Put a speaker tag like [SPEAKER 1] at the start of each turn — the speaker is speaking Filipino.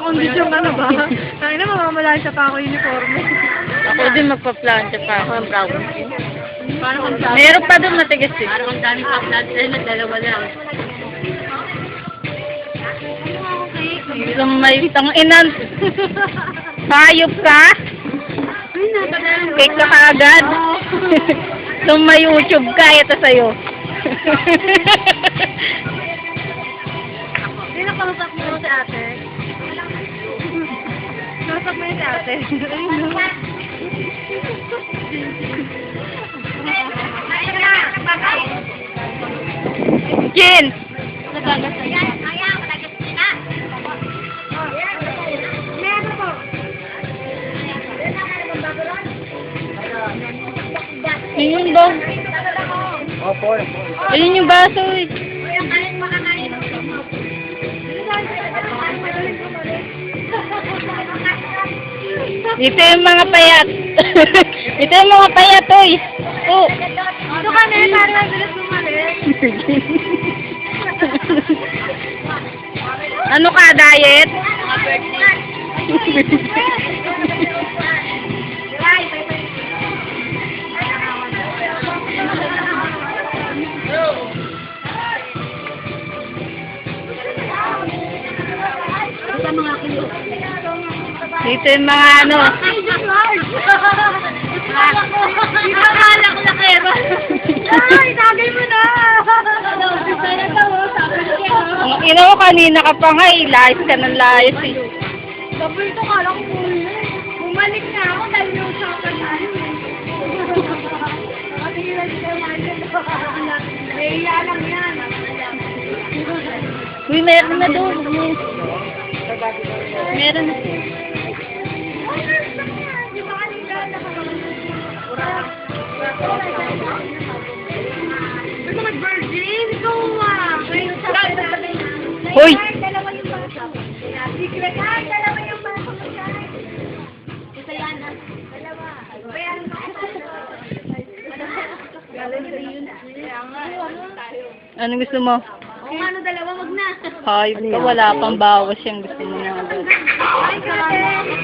[SPEAKER 1] kondisyon ka na ba? Kaya na mamamalansya pa ako uniforme.
[SPEAKER 2] Ako din magpa-plancha pa ako.
[SPEAKER 1] Paano kung dami?
[SPEAKER 2] Meron pa doon matigas eh.
[SPEAKER 1] Paano kung dami pa plancha na dalawa lang?
[SPEAKER 2] Isang may isang inan. Hayop ka? Cake ka kaagad. Nung may YouTube ka, ito sa'yo.
[SPEAKER 1] Hindi nakausap mo si ate. Nakausap mo si ate.
[SPEAKER 2] Jin! Yun yung ba?
[SPEAKER 3] Opo.
[SPEAKER 2] Ayun yung baso eh. Ito yung mga payat. Ito yung mga payat, oy. Oh.
[SPEAKER 1] Ito ka na, para mabilis bumalik.
[SPEAKER 2] Ano ka, diet? Dito yung mga ano.
[SPEAKER 1] Dito kala ko lakero. Ay, tagay mo na.
[SPEAKER 2] Ang ina mo kanina ka pa nga eh. Layas ka ng layas eh.
[SPEAKER 1] Double to kala ko full. Bumalik na ako dahil yung shopper na yun. Nakatingin siya Leia lang yan.
[SPEAKER 2] Uy, meron na doon. Meron na.
[SPEAKER 1] Di ba kanina Gusto mag-virgin? Ikaw
[SPEAKER 2] Hoy!
[SPEAKER 1] Dalawa yung baso. Secret. Ay, dalawa yung baso. Isa yan. Dalawa. Bayaran mo.
[SPEAKER 2] Anong gusto mo?
[SPEAKER 1] Kung ano dalawa, wag na.
[SPEAKER 2] Hayop ka, wala pang bawas yung gusto mo na agad.
[SPEAKER 1] Ay, kate.